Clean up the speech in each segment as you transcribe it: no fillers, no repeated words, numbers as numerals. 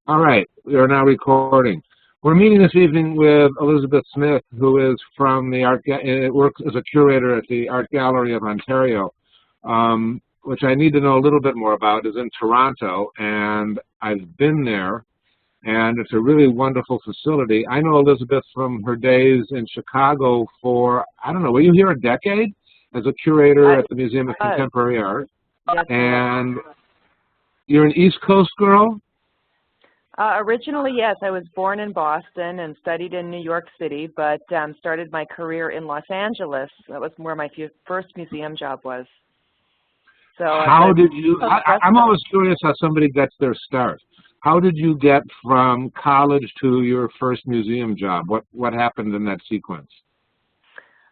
All right, we are now recording. We're meeting this evening with Elizabeth Smith, who is from the works as a curator at the Art Gallery of Ontario, which I need to know a little bit more about. Is in Toronto, and I've been there, and it's a really wonderful facility. I know Elizabeth from her days in Chicago for, I don't know, were you here a decade as a curator at the Museum of Contemporary Art? Yes, and you're an East Coast girl? Originally, yes. I was born in Boston and studied in New York City, but started my career in Los Angeles. That was where my first museum job was. So how did you, I'm always curious how somebody gets their start. How did you get from college to your first museum job? What happened in that sequence?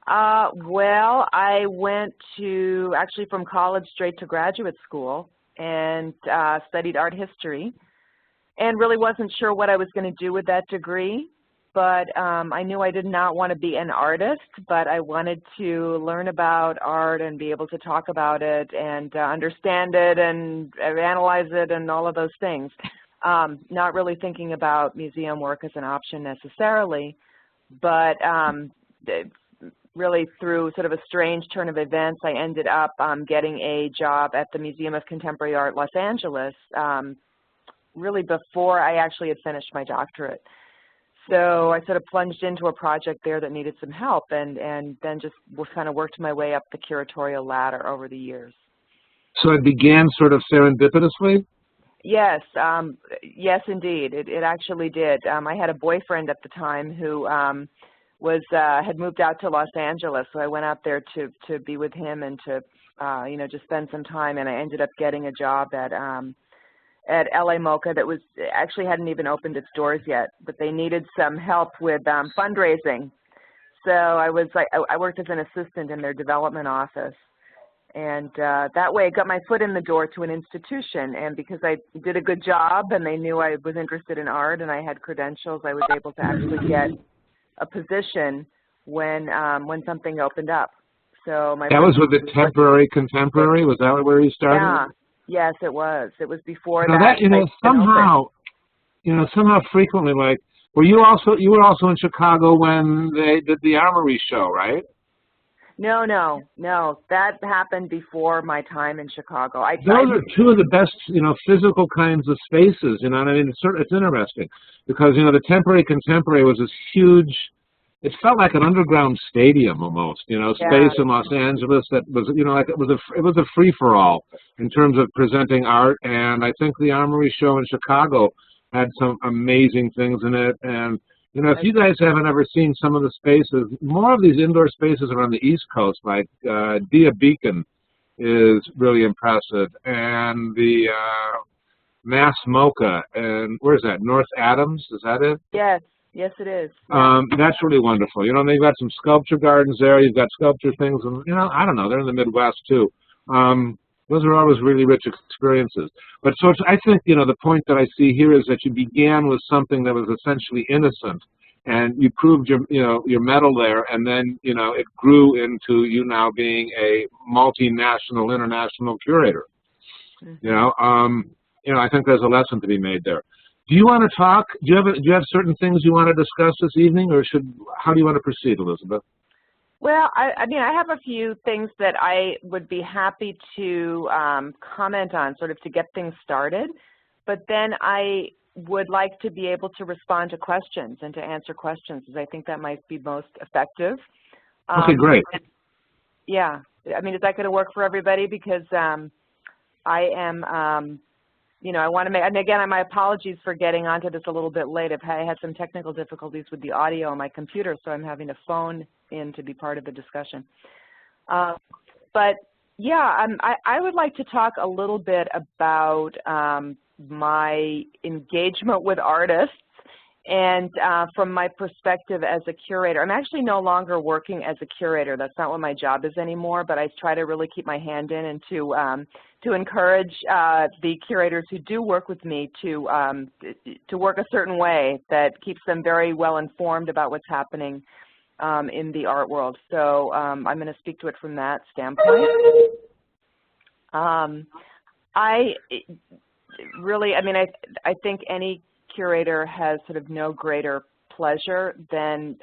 Well, I went actually from college straight to graduate school and studied art history. And really wasn't sure what I was going to do with that degree, but I knew I did not want to be an artist, but I wanted to learn about art and be able to talk about it and understand it and analyze it and all of those things. Not really thinking about museum work as an option necessarily, but really through sort of a strange turn of events, I ended up getting a job at the Museum of Contemporary Art, Los Angeles, really before I actually had finished my doctorate. So I sort of plunged into a project there that needed some help and then just kind of worked my way up the curatorial ladder over the years. So it began sort of serendipitously? Yes, yes indeed, it actually did. I had a boyfriend at the time who had moved out to Los Angeles, so I went out there to be with him and to just spend some time, and I ended up getting a job at LA MoCA that actually hadn't even opened its doors yet, but they needed some help with fundraising. So I worked as an assistant in their development office, and that way I got my foot in the door to an institution. And because I did a good job and they knew I was interested in art and I had credentials, I was able to actually get a position when something opened up. So that was with the temporary contemporary. Was that where you started? Yeah. Yes, it was. It was before somehow frequently, like, you were also in Chicago when they did the Armory show, right? No. That happened before my time in Chicago. Those are two of the best, physical kinds of spaces. You know what I mean? It's interesting because the temporary contemporary was this huge. It felt like an underground stadium almost, space in Los Angeles that was, like it was a free-for-all in terms of presenting art. And I think the Armory show in Chicago had some amazing things in it. And, if you guys haven't ever seen some of the spaces, more of these indoor spaces are on the East Coast, like Dia Beacon is really impressive. And the Mass MoCA, and where's that, North Adams, is that it? Yes. Yes, it is. That's really wonderful. They've got some sculpture gardens there. You've got sculpture things, and I don't know. They're in the Midwest too. Those are always really rich experiences. But so I think the point that I see here is that you began with something that was essentially innocent, and you proved your mettle there, and then it grew into you now being a multinational, international curator. Mm-hmm. I think there's a lesson to be made there. Do you want to talk? Do you have certain things you want to discuss this evening, or how do you want to proceed, Elizabeth? Well, I mean, I have a few things that I would be happy to comment on, sort of to get things started. But then I would like to be able to respond to questions and to answer questions, because I think that might be most effective. Okay, great. Yeah, I mean, is that going to work for everybody? Because I am. I want to make, and again, my apologies for getting onto this a little bit late. I had some technical difficulties with the audio on my computer, so I'm having to phone in to be part of the discussion. But yeah, I would like to talk a little bit about my engagement with artists. And from my perspective as a curator, I'm actually no longer working as a curator. That's not what my job is anymore, but I try to really keep my hand in and to encourage the curators who do work with me to work a certain way that keeps them very well informed about what's happening in the art world. So I'm going to speak to it from that standpoint. I think any curator has sort of no greater pleasure than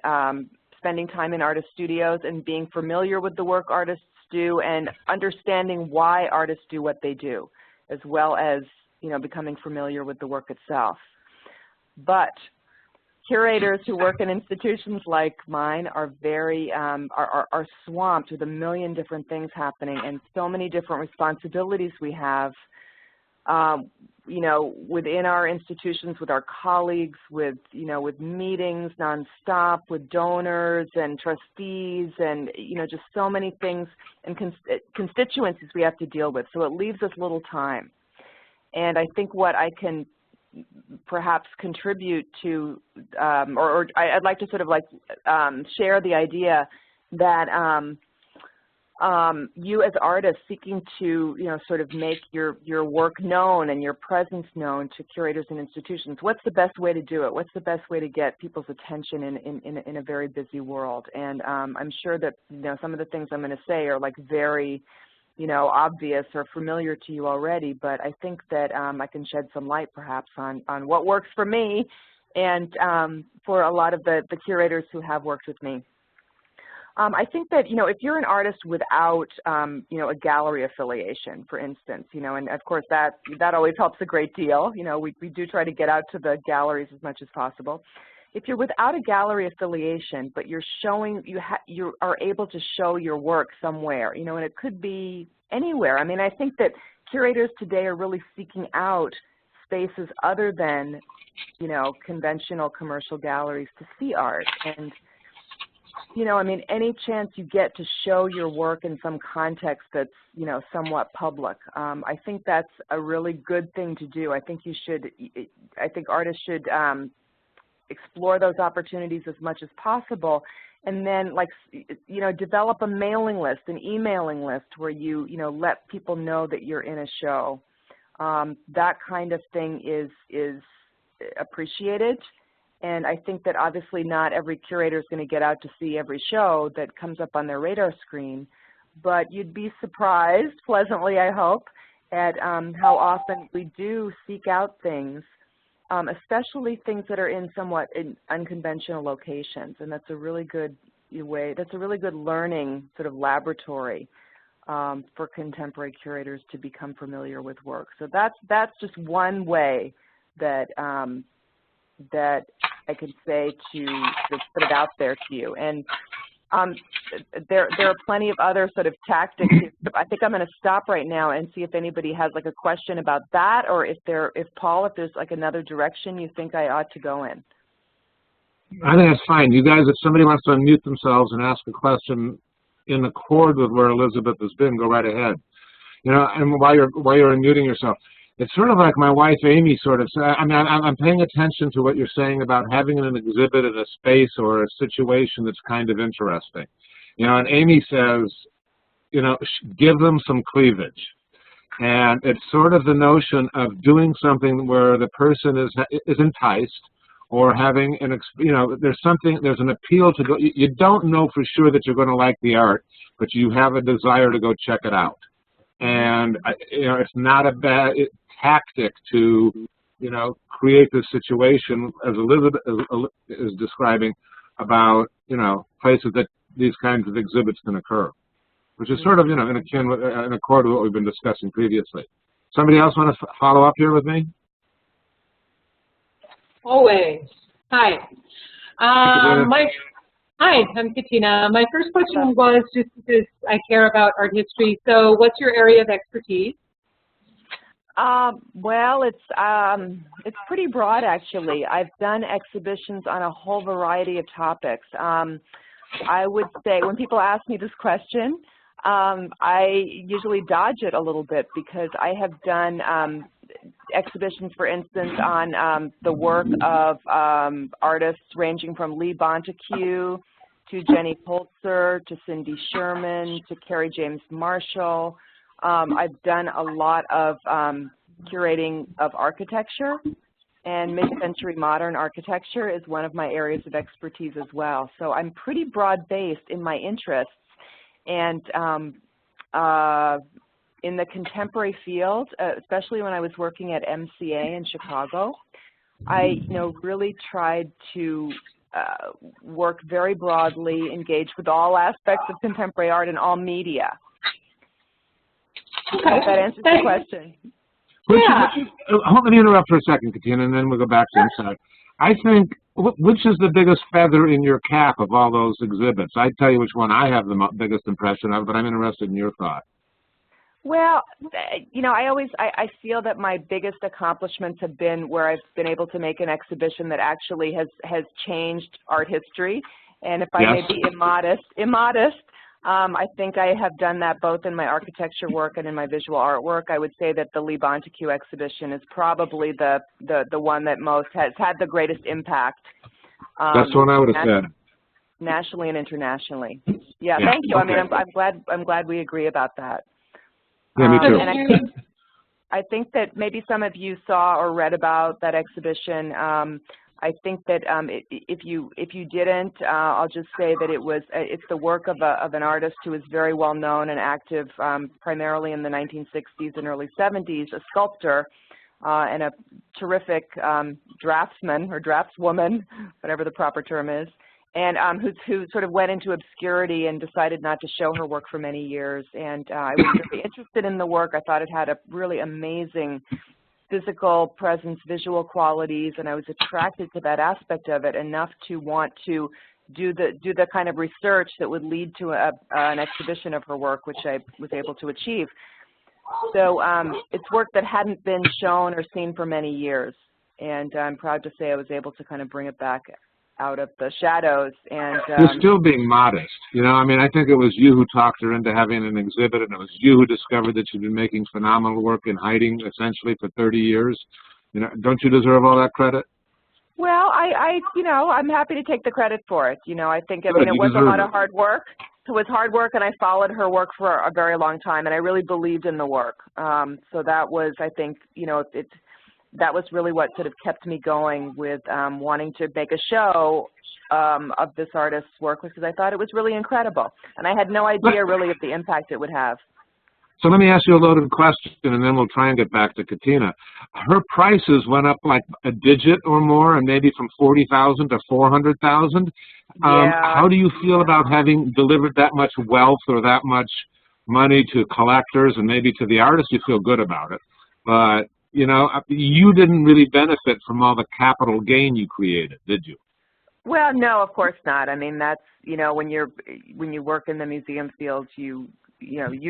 spending time in artist studios and being familiar with the work artists do and understanding why artists do what they do, as well as, you know, becoming familiar with the work itself. But curators who work in institutions like mine are very, are swamped with a million different things happening and so many different responsibilities we have, you know, within our institutions, with our colleagues, with, you know, with meetings nonstop, with donors and trustees and, you know, just so many things and constituencies we have to deal with. So it leaves us little time. And I think what I can perhaps contribute to, or I'd like to sort of like share the idea that you as artists seeking to, you know, sort of make your work known and your presence known to curators and institutions, what's the best way to do it? What's the best way to get people's attention in a very busy world? And I'm sure that, you know, some of the things I'm going to say are like very, you know, obvious or familiar to you already, but I think that I can shed some light perhaps on what works for me and for a lot of the curators who have worked with me. I think that, you know, if you're an artist without, you know, a gallery affiliation, for instance, you know, and of course that always helps a great deal. You know, we do try to get out to the galleries as much as possible. If you're without a gallery affiliation, but you're showing, you are able to show your work somewhere, you know, and it could be anywhere. I mean, I think that curators today are really seeking out spaces other than, you know, conventional commercial galleries to see art. And, you know, I mean, any chance you get to show your work in some context that's, you know, somewhat public, I think that's a really good thing to do. I think you should, I think artists should explore those opportunities as much as possible, and then, like, you know, develop a mailing list, an emailing list where you know, let people know that you're in a show. That kind of thing is appreciated, and I think that obviously not every curator is going to get out to see every show that comes up on their radar screen, but you'd be surprised, pleasantly I hope, at how often we do seek out things, especially things that are in somewhat unconventional locations, and that's a really good way, that's a really good learning sort of laboratory for contemporary curators to become familiar with work. So that's just one way that that I could say to just put it out there to you. And there are plenty of other sort of tactics. I think I'm going to stop right now and see if anybody has like a question about that, or if Paul, if there's like another direction you think I ought to go in. I think that's fine. You guys, if somebody wants to unmute themselves and ask a question in accord with where Elizabeth has been, go right ahead. You know, and while you're unmuting yourself, it's sort of like my wife Amy sort of said. I mean, I'm paying attention to what you're saying about having an exhibit in a space or a situation that's kind of interesting. You know, and Amy says, you know, give them some cleavage. And it's sort of the notion of doing something where the person is enticed, or having an, you know, there's an appeal to go. You don't know for sure that you're going to like the art, but you have a desire to go check it out. And, you know, it's not a bad tactic to, you know, create this situation, as Elizabeth is describing, about, you know, places that these kinds of exhibits can occur, which is sort of, you know, in accord with what we've been discussing previously. Somebody else want to follow up here with me? Always. Hi. Hi, I'm Katina. My first question was just because I care about art history. So what's your area of expertise? Well, it's pretty broad, actually. I've done exhibitions on a whole variety of topics. I would say when people ask me this question, I usually dodge it a little bit, because I have done exhibitions, for instance, on the work of artists ranging from Lee Bonteque to Jenny Polzer to Cindy Sherman to Carrie James Marshall. I've done a lot of curating of architecture, and mid-century modern architecture is one of my areas of expertise as well. So I'm pretty broad-based in my interests, and in the contemporary field, especially when I was working at MCA in Chicago, I really tried to work very broadly, engage with all aspects of contemporary art and all media. Okay. If that answers the question. Let me interrupt for a second, Katina, and then we'll go back to inside. I think, which is the biggest feather in your cap of all those exhibits? I'd tell you which one I have the biggest impression of, but I'm interested in your thought. Well, I feel that my biggest accomplishments have been where I've been able to make an exhibition that actually has changed art history. And if I may be immodest, I think I have done that both in my architecture work and in my visual artwork. I would say that the Lee Bonteque exhibition is probably the one that most has had the greatest impact. That's what I would have said. Nationally and internationally. Yeah, thank you. Okay. I mean, I'm glad we agree about that. Yeah, me too. And I think that maybe some of you saw or read about that exhibition. I think that if you didn't, I'll just say that it's the work of an artist who is very well known and active, primarily in the 1960s and early 70s, a sculptor and a terrific draftsman or draftswoman, whatever the proper term is, and who sort of went into obscurity and decided not to show her work for many years. And I was really interested in the work. I thought it had a really amazing physical presence, visual qualities, and I was attracted to that aspect of it enough to want to do the kind of research that would lead to an exhibition of her work, which I was able to achieve. So it's work that hadn't been shown or seen for many years, and I'm proud to say I was able to kind of bring it back out of the shadows. And you're still being modest, I mean, I think it was you who talked her into having an exhibit, and it was you who discovered that she'd been making phenomenal work in hiding essentially for 30 years. Don't you deserve all that credit? Well, I'm happy to take the credit for it. I think, it was a lot of hard work. It was hard work, and I followed her work for a very long time, and I really believed in the work. So that was, I think, that was really what sort of kept me going with wanting to make a show of this artist's work, because I thought it was really incredible. And I had no idea really of the impact it would have. So let me ask you a loaded question, and then we'll try and get back to Katina. Her prices went up like a digit or more, and maybe from $40,000 to $400,000. How do you feel about having delivered that much wealth or that much money to collectors, and maybe to the artists? You feel good about it, but you didn't really benefit from all the capital gain you created, did you? Well, no, of course not. I mean, that's, when you work in the museum field, you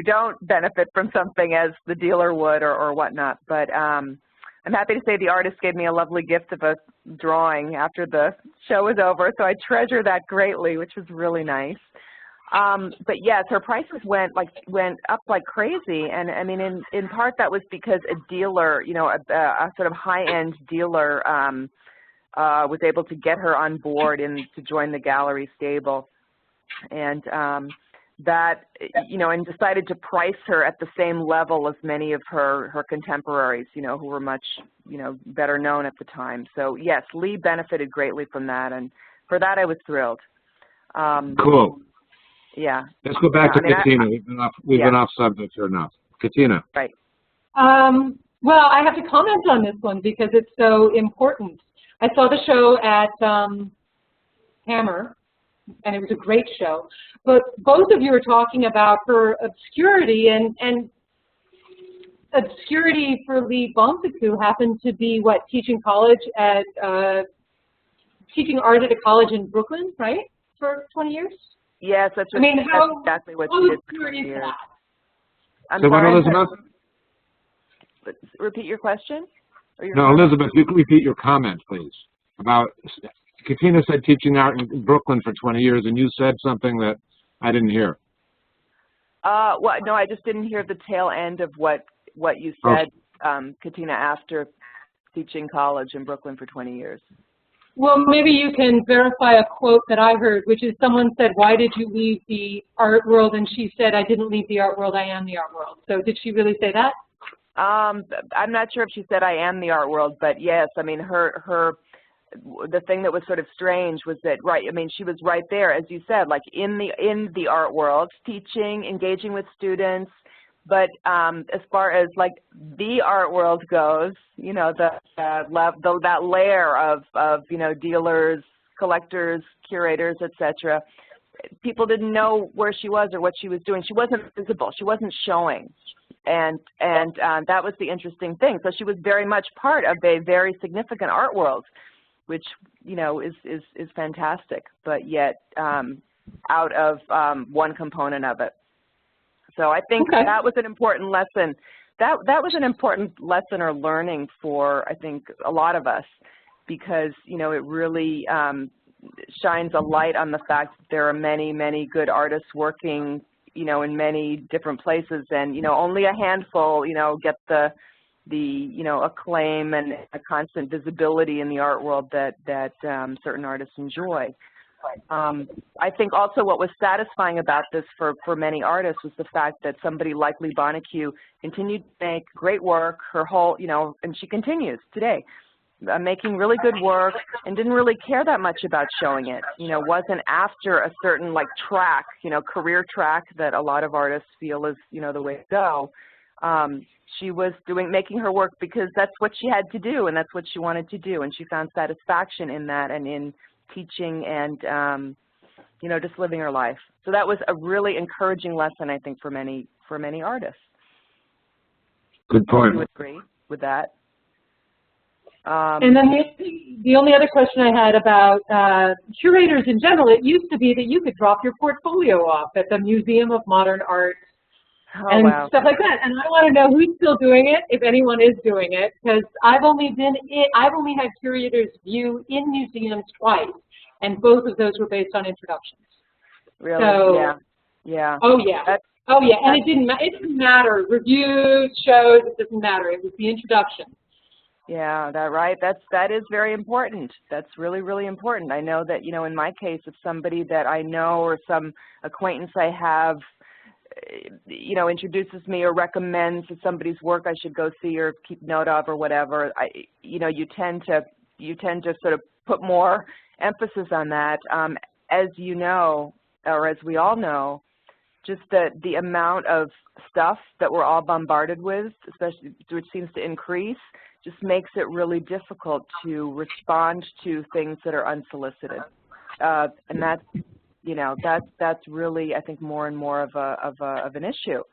don't benefit from something as the dealer would or whatnot. But I'm happy to say the artist gave me a lovely gift of a drawing after the show was over, so I treasure that greatly, which was really nice. But yes, her prices went up like crazy, and I mean, in part that was because a dealer, a sort of high-end dealer, was able to get her on board and to join the gallery stable, and and decided to price her at the same level as many of her contemporaries, who were much, better known at the time. So yes, Lee benefited greatly from that, and for that I was thrilled. Cool. Yeah. Let's go back to Katina. We've been off subject here now. Katina. Right. Well, I have to comment on this one because it's so important. I saw the show at Hammer, and it was a great show. But both of you were talking about her obscurity, and obscurity for Lee Bonteque happened to be teaching art at a college in Brooklyn, right, for 20 years? Yes, that's exactly what she did for 20 years. I'm sorry, what, Elizabeth? Repeat your question? Elizabeth, you can repeat your comment, please. About, Katina said teaching art in Brooklyn for 20 years, and you said something that I didn't hear. Well, no, I just didn't hear the tail end of what you said, Katina, after teaching college in Brooklyn for 20 years. Well, maybe you can verify a quote that I heard, which is someone said, "Why did you leave the art world?" And she said, "I didn't leave the art world, I am the art world." So did she really say that? I'm not sure if she said I am the art world, but yes, I mean, the thing that was sort of strange was that, right, I mean, she was right there, as you said, like in the art world, teaching, engaging with students, But as far as like the art world goes, you know, that layer of you know, dealers, collectors, curators, etc., people didn't know where she was or what she was doing. She wasn't visible. She wasn't showing. And that was the interesting thing. So she was very much part of a very significant art world, which, you know, is fantastic, but yet out of one component of it. So I think that was an important lesson. That was an important lesson or learning for, I think, a lot of us, because, you know, it really shines a light on the fact that there are many, many good artists working, you know, in many different places, and, you know, only a handful, you know, get the you know, acclaim and a constant visibility in the art world that certain artists enjoy. I think also what was satisfying about this for many artists was the fact that somebody like Lee Bonnecue continued to make great work her whole, you know, and she continues today, making really good work, and didn't really care that much about showing it. You know, wasn't after a certain like track, you know, career track that a lot of artists feel is, you know, the way to go. She was making her work because that's what she had to do, and that's what she wanted to do, and she found satisfaction in that and in teaching and you know, just living her life. So that was a really encouraging lesson, I think, for many artists. Good point. Do you agree with that? And then the only other question I had about curators in general, it used to be that you could drop your portfolio off at the Museum of Modern Art and stuff like that. And I want to know who's still doing it, if anyone is doing it, because I've only had curators view in museums twice, and both of those were based on introductions. Really? So, yeah. Oh yeah. And it didn't matter. Reviews, shows, it doesn't matter. It was the introduction. Yeah, that is very important. That's really, really important. I know that, you know, in my case, if somebody that I know or some acquaintance I have, you know, introduces me or recommends that somebody's work I should go see or keep note of or whatever, you know, you tend to sort of put more emphasis on that. As you know, or as we all know, just the amount of stuff that we're all bombarded with, especially which seems to increase, just makes it really difficult to respond to things that are unsolicited, and that's, you know, that's really, I think, more and more of an issue.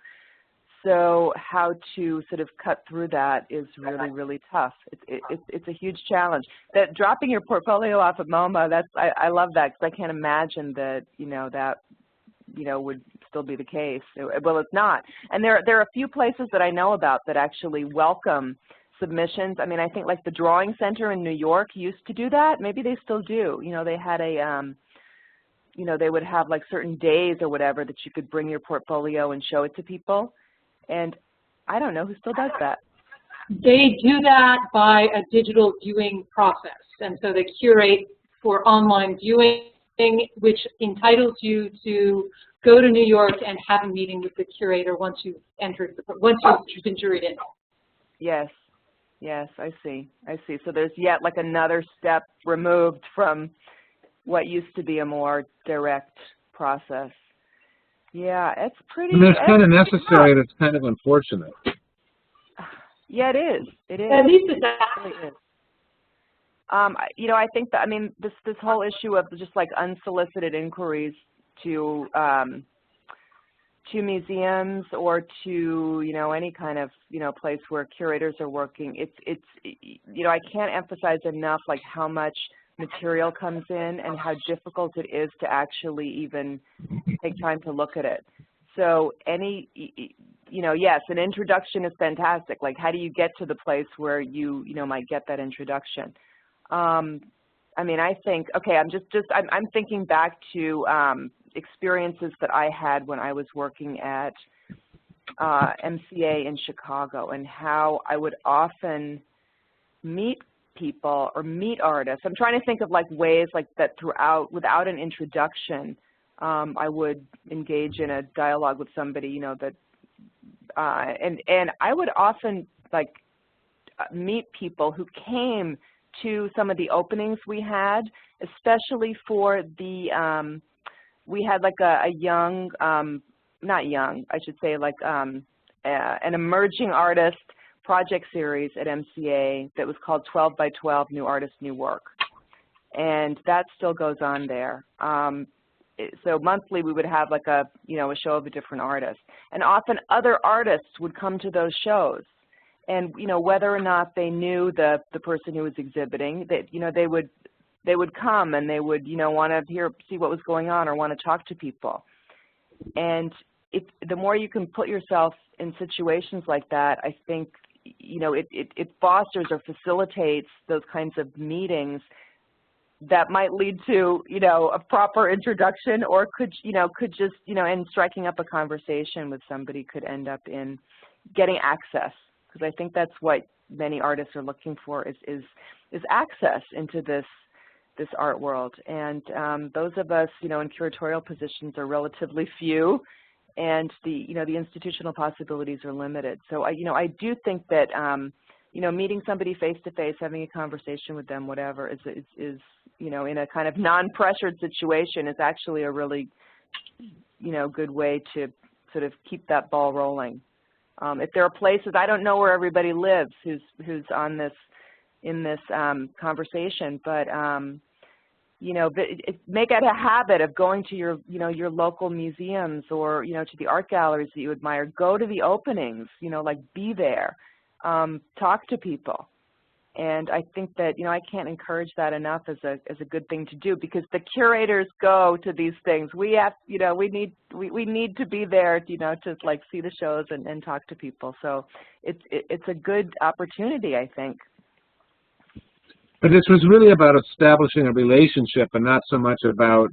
So how to sort of cut through that is really, really tough. It's a huge challenge. That dropping your portfolio off at MoMA, I love that, because I can't imagine that, you know, would still be the case. Well, it's not. And there are a few places that I know about that actually welcome submissions. I mean, I think like the Drawing Center in New York used to do that. Maybe they still do. You know, they had a, you know, they would have like certain days or whatever that you could bring your portfolio and show it to people. And I don't know who still does that. They do that by a digital viewing process. And so they curate for online viewing, which entitles you to go to New York and have a meeting with the curator once you've been juried in. Yes, I see. So there's yet like another step removed from what used to be a more direct process. Yeah, it's pretty. And it's kind of necessary, and it's kind of unfortunate. Yeah, it is. It is. At least it's really is. You know, I think that, I mean, this whole issue of just like unsolicited inquiries to museums or to, you know, any kind of, you know, place where curators are working, it's you know, I can't emphasize enough like how much material comes in and how difficult it is to actually even take time to look at it. So you know, yes, an introduction is fantastic. Like, how do you get to the place where you know, might get that introduction? I mean, I think, okay, I'm thinking back to experiences that I had when I was working at MCA in Chicago, and how I would often meet people or meet artists. I'm trying to think of like ways like that without an introduction, I would engage in a dialogue with somebody, you know, that, and I would often like meet people who came to some of the openings we had, especially for the, we had like a young, not young, I should say, like an emerging artist project series at MCA that was called 12 by 12 New Artist, New Work. And that still goes on there. So monthly we would have like a show of a different artist. And often other artists would come to those shows. And whether or not they knew the person who was exhibiting, that they would come and they would want to see what was going on or want to talk to people. And the more you can put yourself in situations like that, I think it fosters or facilitates those kinds of meetings that might lead to a proper introduction, or could just and striking up a conversation with somebody could end up in getting access, because I think that's what many artists are looking for is access into this art world. And those of us in curatorial positions are relatively few, and the institutional possibilities are limited. So I do think that meeting somebody face to face, having a conversation with them, whatever, is in a kind of non-pressured situation is actually a really good way to sort of keep that ball rolling. If there are places, I don't know where everybody lives who's on this in this conversation, but make it a habit of going to your local museums or to the art galleries that you admire. Go to the openings, like be there, talk to people. And I think that I can't encourage that enough as a good thing to do, because the curators go to these things. We have we need to be there to like see the shows and talk to people. So it's a good opportunity, I think. But this was really about establishing a relationship, and not so much about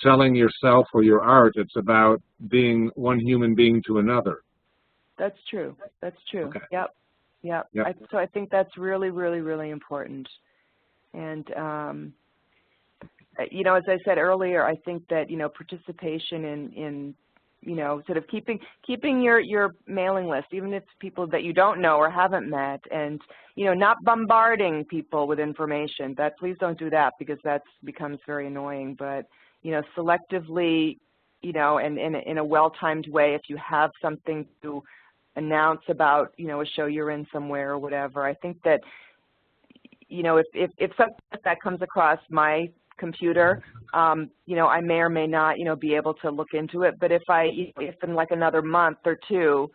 selling yourself or your art. It's about being one human being to another. That's true. That's true. Okay. Yep. Yep. So I think that's really, really, really important. And, as I said earlier, I think that, participation in sort of keeping your mailing list, even if people that you don't know or haven't met, and, not bombarding people with information. Please don't do that, because that becomes very annoying. But, selectively, and in a well-timed way, if you have something to announce about, a show you're in somewhere or whatever. I think that, if something like that comes across my computer, I may or may not, be able to look into it. But if in like another month or two,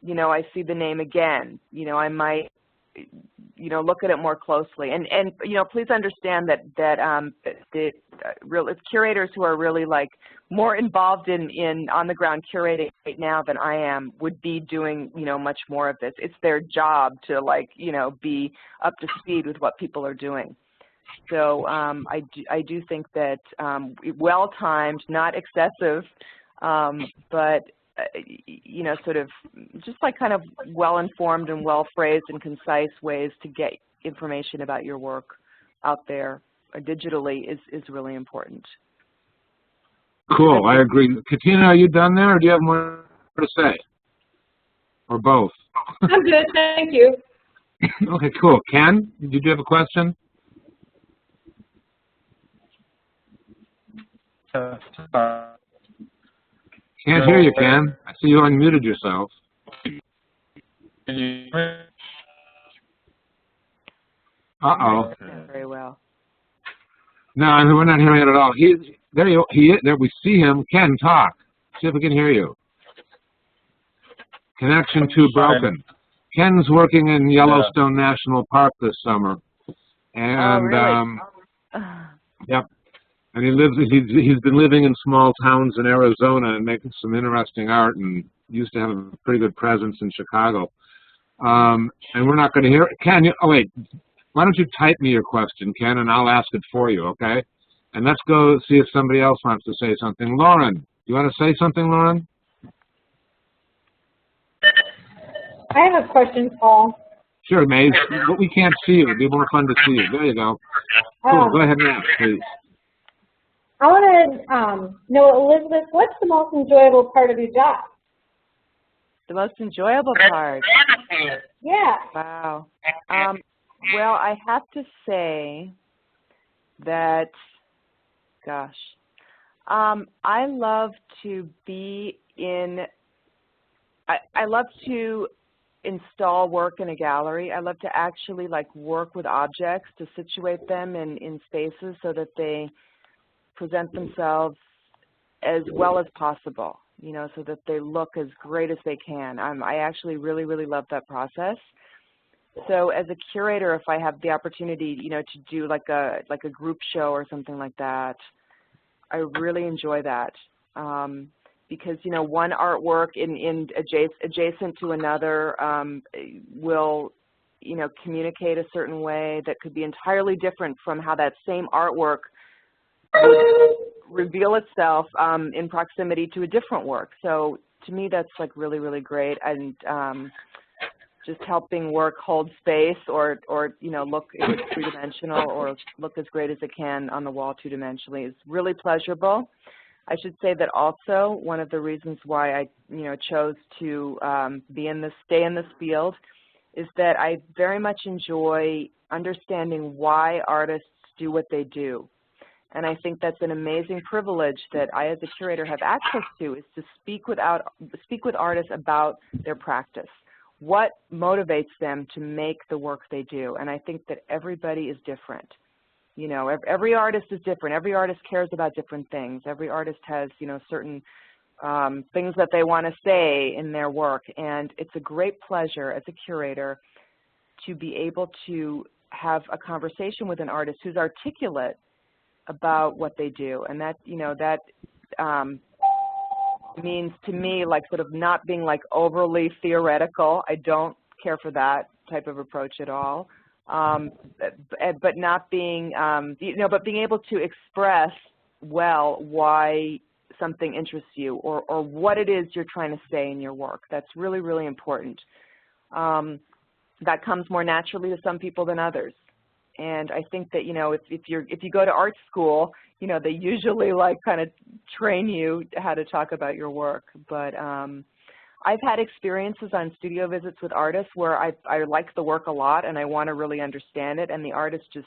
I see the name again, I might, look at it more closely. And please understand that it's curators who are really like more involved in on the ground curating right now than I am would be doing much more of this. It's their job to like be up to speed with what people are doing. So I do think that well timed, not excessive, but sort of just like kind of well-informed and well-phrased and concise ways to get information about your work out there digitally is really important. Cool, I agree. Katina, are you done there, or do you have more to say? Or both? I'm good, thank you. Okay, cool. Ken, did you have a question? Can't hear you, Ken. I see you unmuted yourself. Uh-oh. Very well. No, we're not hearing it at all. There we see him. Ken, talk. See if we can hear you. Connection too broken. Ken's working in Yellowstone National Park this summer. And, really? Yep. And he's been living in small towns in Arizona and making some interesting art, and used to have a pretty good presence in Chicago. And we're not going to hear it. Ken, wait. Why don't you type me your question, Ken, and I'll ask it for you, okay? And let's go see if somebody else wants to say something. Lauren, you want to say something, Lauren? I have a question, Paul. Sure, Maze. But we can't see you. It'd be more fun to see you. There you go. Cool. Go ahead and ask, please. I want to know, Elizabeth, what's the most enjoyable part of your job? The most enjoyable part? Yeah. Wow. Well, I have to say that, gosh, I love to be in I love to install work in a gallery. I love to actually like work with objects to situate them in spaces so that they present themselves as well as possible, you know, so that they look as great as they can. I actually really, really love that process. So as a curator, if I have the opportunity, you know, to do like a group show or something like that, I really enjoy that. Because, you know, one artwork in adjacent to another will, you know, communicate a certain way that could be entirely different from how that same artwork would reveal itself in proximity to a different work. So to me, that's like really, really great. And just helping work hold space or you know, look three-dimensional or look as great as it can on the wall two-dimensionally is really pleasurable. I should say that also one of the reasons why I, you know, chose to stay in this field is that I very much enjoy understanding why artists do what they do. And I think that's an amazing privilege that I as a curator have access to, is to speak with artists about their practice. What motivates them to make the work they do? And I think that everybody is different. You know, every artist is different. Every artist cares about different things. Every artist has, you know, certain things that they want to say in their work. And it's a great pleasure as a curator to be able to have a conversation with an artist who's articulate about what they do. And that, you know, that means to me like sort of not being like overly theoretical. I don't care for that type of approach at all. But not being, you know, but being able to express well why something interests you or what it is you're trying to say in your work. That's really, really important. That comes more naturally to some people than others. And I think that, you know, if you go to art school, you know, they usually like kind of train you how to talk about your work. But I've had experiences on studio visits with artists where I like the work a lot and I want to really understand it, and the artist just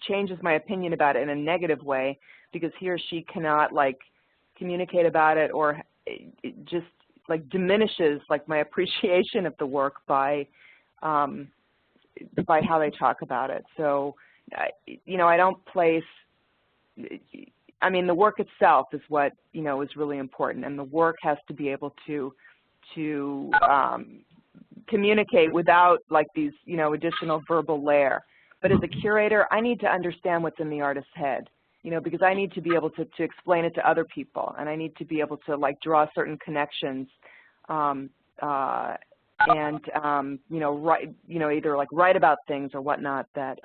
changes my opinion about it in a negative way because he or she cannot like communicate about it, or it just like diminishes like my appreciation of the work by how they talk about it. So, you know, I don't place, I mean, the work itself is what, you know, is really important, and the work has to be able to communicate without like these, you know, additional verbal layer. But as a curator, I need to understand what's in the artist's head, you know, because I need to be able to explain it to other people, and I need to be able to like draw certain connections you know, either like write about things or whatnot that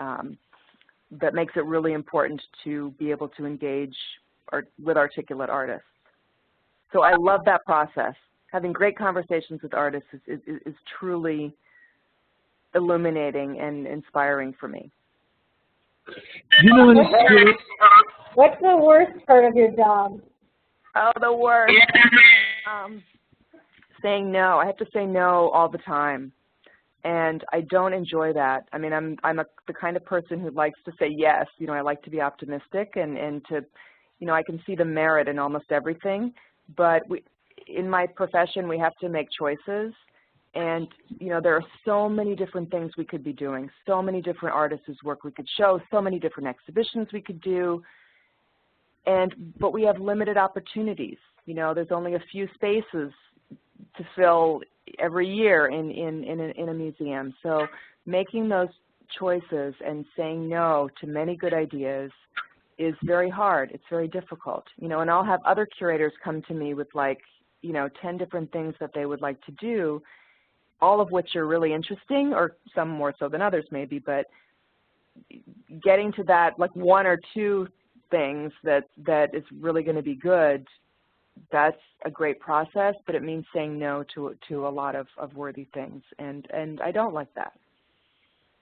that makes it really important to be able to engage with articulate artists. So I love that process. Having great conversations with artists is truly illuminating and inspiring for me. You know, what's the worst part of your job? Oh, the worst. Saying no. I have to say no all the time, and I don't enjoy that. I mean, I'm the kind of person who likes to say yes. You know, I like to be optimistic and to, you know, I can see the merit in almost everything. But in my profession, we have to make choices, and you know, there are so many different things we could be doing, so many different artists whose work we could show, so many different exhibitions we could do, but we have limited opportunities. You know, there's only a few spaces to fill every year in a museum. So making those choices and saying no to many good ideas is very hard. It's very difficult. You know, and I'll have other curators come to me with like, you know, 10 different things that they would like to do, all of which are really interesting, or some more so than others maybe, but getting to that like one or two things that is really going to be good, that's a great process, but it means saying no to a lot of worthy things, and I don't like that.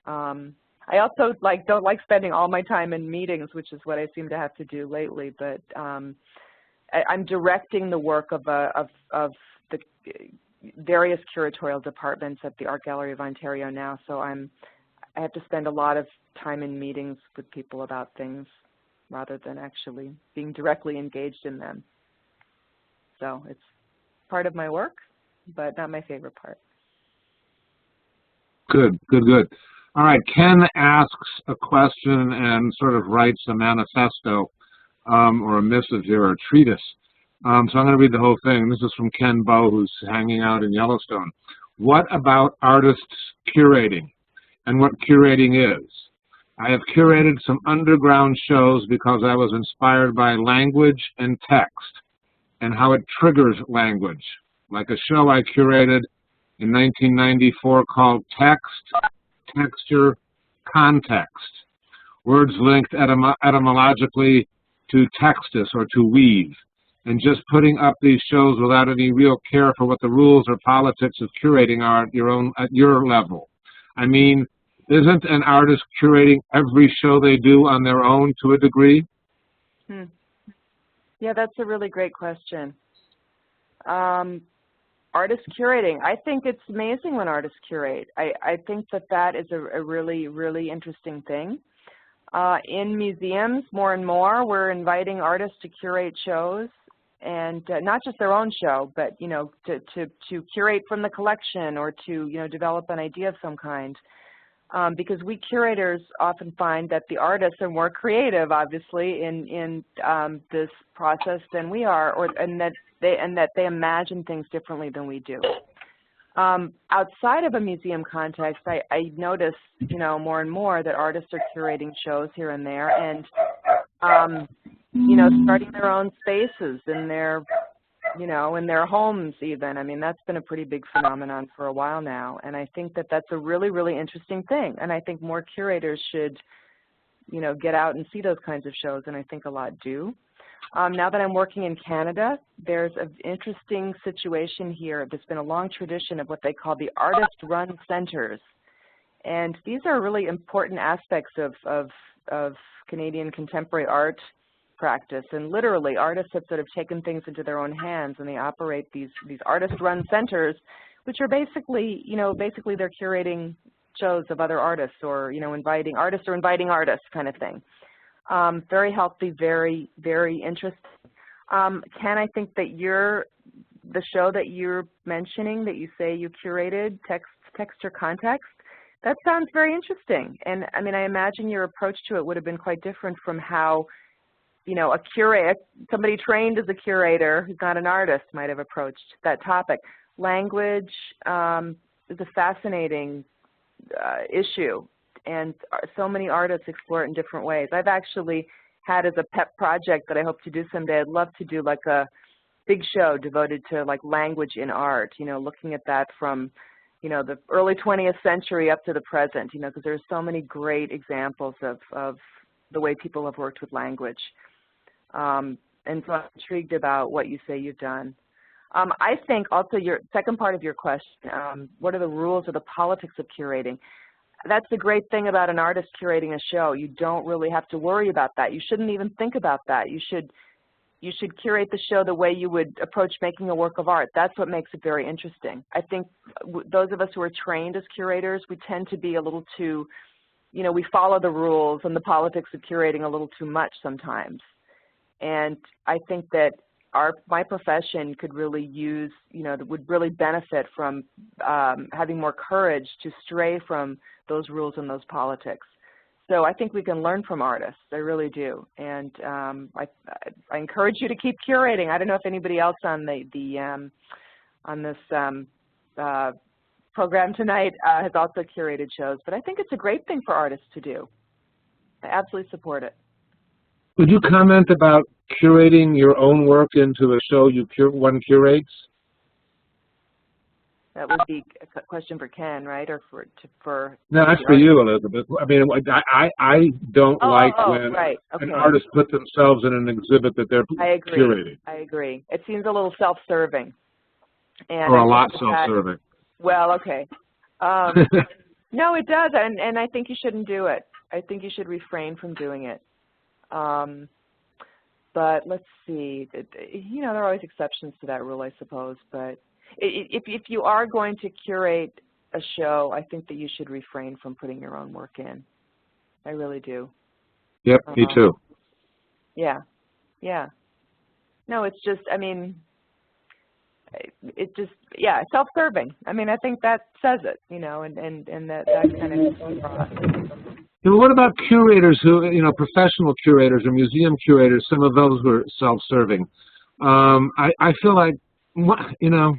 I also don't like spending all my time in meetings, which is what I seem to have to do lately. But I'm directing the work of the various curatorial departments at the Art Gallery of Ontario now, so I have to spend a lot of time in meetings with people about things rather than actually being directly engaged in them. So it's part of my work, but not my favorite part. Good, good, good. All right, Ken asks a question and sort of writes a manifesto or a missive here, or a treatise. So I'm going to read the whole thing. This is from Ken Bow, who's hanging out in Yellowstone. What about artists curating and what curating is? I have curated some underground shows because I was inspired by language and text and how it triggers language, like a show I curated in 1994 called Text, Texture, Context. Words linked etymologically to textus or to weave. And just putting up these shows without any real care for what the rules or politics of curating are at your level. I mean, isn't an artist curating every show they do on their own to a degree? Yeah, that's a really great question. Artist curating. I think it's amazing when artists curate. I think that is a really, really interesting thing. In museums, more and more, we're inviting artists to curate shows, and not just their own show, but to curate from the collection or to develop an idea of some kind. Because we curators often find that the artists are more creative, obviously, in this process than we are, and that they imagine things differently than we do. Outside of a museum context, I notice, more and more that artists are curating shows here and there, and starting their own spaces in their in their homes even. I mean, that's been a pretty big phenomenon for a while now, and I think that that's a really, really interesting thing, and I think more curators should, get out and see those kinds of shows, and I think a lot do. Now that I'm working in Canada, there's an interesting situation here. There's been a long tradition of what they call the artist-run centers, and these are really important aspects of Canadian contemporary art practice, and literally artists have sort of taken things into their own hands, and they operate these artist-run centers, which are basically they're curating shows of other artists, or inviting artists kind of thing. Very healthy, very, very interesting. Ken, I think that the show that you're mentioning, that you say you curated, Text or Context, that sounds very interesting. And I mean, I imagine your approach to it would have been quite different from how a curator, somebody trained as a curator who's not an artist, might have approached that topic. Language is a fascinating issue, and so many artists explore it in different ways. I've actually had as a pet project that I hope to do someday, I'd love to do like a big show devoted to like language in art, looking at that from the early 20th century up to the present, because there's so many great examples of the way people have worked with language. And so I'm intrigued about what you say you've done. I think also your second part of your question, what are the rules or the politics of curating? That's the great thing about an artist curating a show. You don't really have to worry about that. You shouldn't even think about that. You should curate the show the way you would approach making a work of art. That's what makes it very interesting. I think those of us who are trained as curators, we tend to be a little too, we follow the rules and the politics of curating a little too much sometimes. And I think that my profession could really use, would really benefit from having more courage to stray from those rules and those politics. So I think we can learn from artists. I really do. And I encourage you to keep curating. I don't know if anybody else on on this program tonight has also curated shows, but I think it's a great thing for artists to do. I absolutely support it. Would you comment about curating your own work into a show one curates? That would be a question for Ken, right? Or for no, that's for you, Elizabeth. I mean, I don't like when right. Okay. an artist put themselves in an exhibit that they're curating. I agree. It seems a little self-serving. Or a lot self-serving. Well, okay. No, it does, and I think you shouldn't do it. I think you should refrain from doing it. But let's see. There are always exceptions to that rule, I suppose. But if you are going to curate a show, I think that you should refrain from putting your own work in. I really do. Yep, me too. Yeah, yeah. No, it's just, I mean, it just, yeah, self-serving. I mean, I think that says it, you know, and that kind of comes across. And what about curators who, you know, professional curators or museum curators? Some of those were self-serving. I feel like, you know,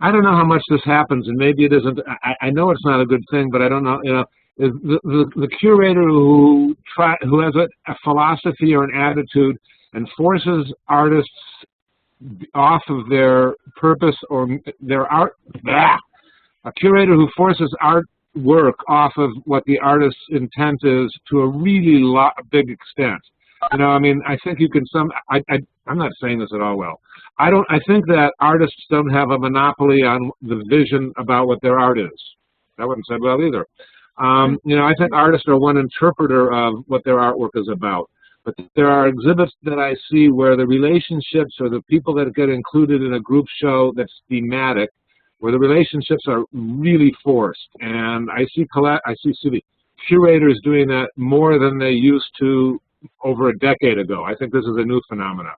I don't know how much this happens, and maybe it isn't. I know it's not a good thing, but I don't know. You know, the curator who has a philosophy or an attitude and forces artists off of their purpose or their art. A curator who forces artwork off of what the artist's intent is to a really big extent. You know, I mean, I think you can I'm not saying this at all well. I think that artists don't have a monopoly on the vision about what their art is. That wasn't said well either. You know, I think artists are one interpreter of what their artwork is about. But there are exhibits that I see where the relationships or the people that get included in a group show that's thematic, where the relationships are really forced. And I see curators doing that more than they used to over a decade ago. I think this is a new phenomenon.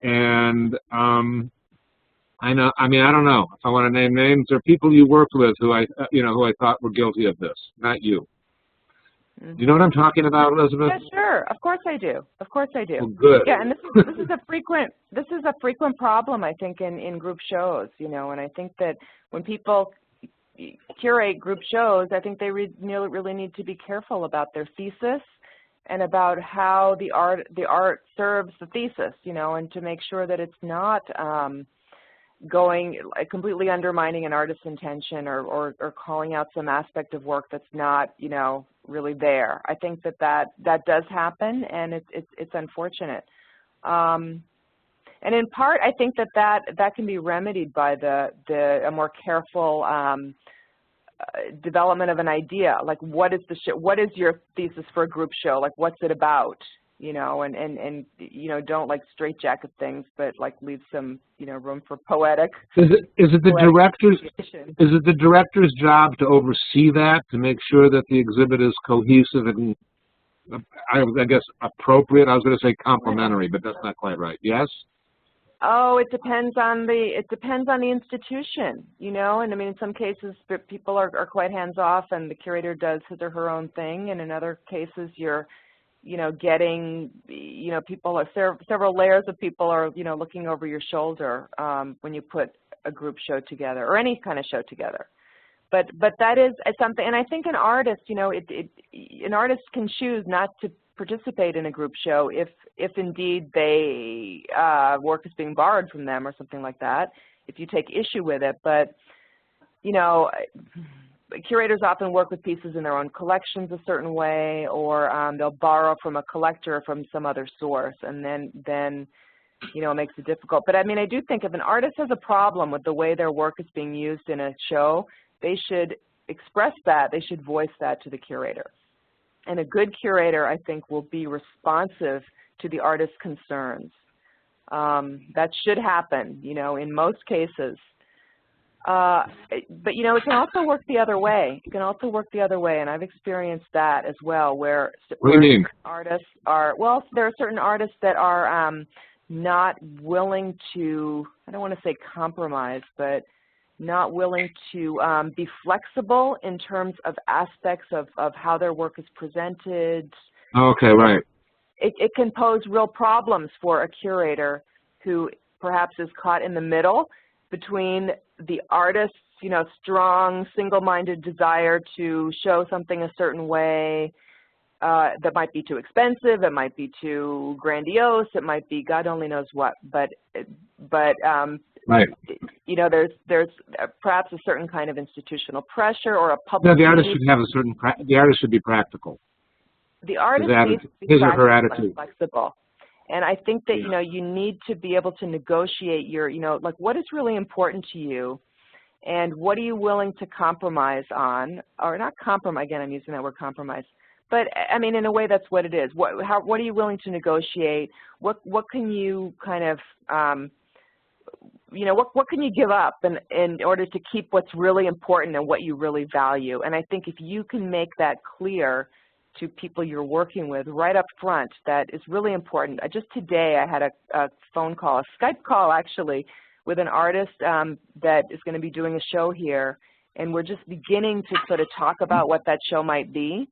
And I know, I mean, I don't know if I want to name names. There are people you worked with who I thought were guilty of this, not you. Do you know what I'm talking about, Elizabeth? Yeah, sure. Of course I do. Of course I do. Well, good. Yeah, and this is a frequent problem, I think, in group shows. You know, and I think that when people curate group shows, I think they really need to be careful about their thesis and about how the art serves the thesis. You know, and to make sure that it's not completely undermining an artist's intention or calling out some aspect of work that's not, you know, really there. I think that does happen, and it's unfortunate. And in part, I think that can be remedied by a more careful development of an idea. Like, what is your thesis for a group show? Like, what's it about? You know, and you know, don't like straitjacket things, but like leave some, you know, room for poetic. Is it the director's job to oversee that, to make sure that the exhibit is cohesive and, I guess, appropriate? I was going to say complementary, but that's not quite right. Yes. Oh, it depends on the institution, you know, and I mean, in some cases, people are quite hands off, and the curator does his or her own thing, and in other cases, you're, you know, getting, you know, people are several layers of people are, you know, looking over your shoulder when you put a group show together or any kind of show together. But that is something, and I think an artist, you know, an artist can choose not to participate in a group show if indeed they work is being borrowed from them or something like that, if you take issue with it. But, you know, curators often work with pieces in their own collections a certain way, or they'll borrow from a collector from some other source, and then you know, it makes it difficult. But I mean, I do think if an artist has a problem with the way their work is being used in a show, they should express that. They should voice that to the curator. And a good curator, I think, will be responsive to the artist's concerns. That should happen, you know, in most cases. But, you know, it can also work the other way. It can also work the other way, and I've experienced that as well, where artists are, well, there are certain artists that are not willing to, I don't want to say compromise, but not willing to be flexible in terms of aspects of how their work is presented. Okay, right. It can pose real problems for a curator who perhaps is caught in the middle between the artist's, you know, strong, single-minded desire to show something a certain way that might be too expensive, it might be too grandiose, it might be God only knows what, but right. You know, there's perhaps a certain kind of institutional pressure or a public. No, the artist should have a certain. The artist should be practical. The artist needs to be his or her attitude. And flexible. And I think that, you know, you need to be able to negotiate your, you know, like what is really important to you and what are you willing to compromise on, or not compromise, again, I'm using that word compromise, but I mean, in a way, that's what it is. What are you willing to negotiate? What can you kind of, you know, what can you give up in order to keep what's really important and what you really value? And I think if you can make that clear to people you're working with right up front, that is really important. Just today I had a phone call, a Skype call actually, with an artist that is going to be doing a show here, and we're just beginning to sort of talk about what that show might be.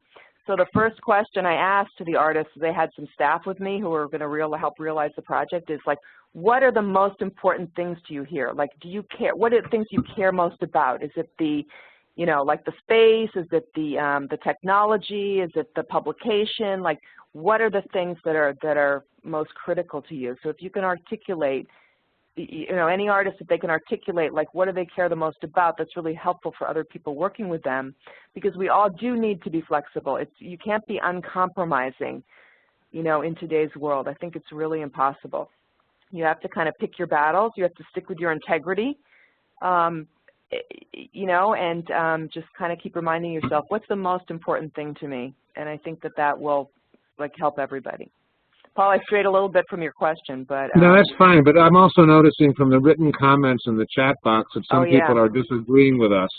So the first question I asked to the artists, they had some staff with me who were going to help realize the project, is like, what are the most important things to you here? Like, do you care, what are the things you care most about? Is it the, you know, like the space? Is it the technology? Is it the publication? Like, what are the things that are most critical to you? So if you can articulate, you know, any artist, if they can articulate, like, what do they care the most about, that's really helpful for other people working with them, because we all do need to be flexible. You can't be uncompromising, you know, in today's world. I think it's really impossible. You have to kind of pick your battles. You have to stick with your integrity, you know, and just kind of keep reminding yourself, what's the most important thing to me? And I think that will, like, help everybody. Paul, I strayed a little bit from your question, but... No, that's fine, but I'm also noticing from the written comments in the chat box that some people are disagreeing with us.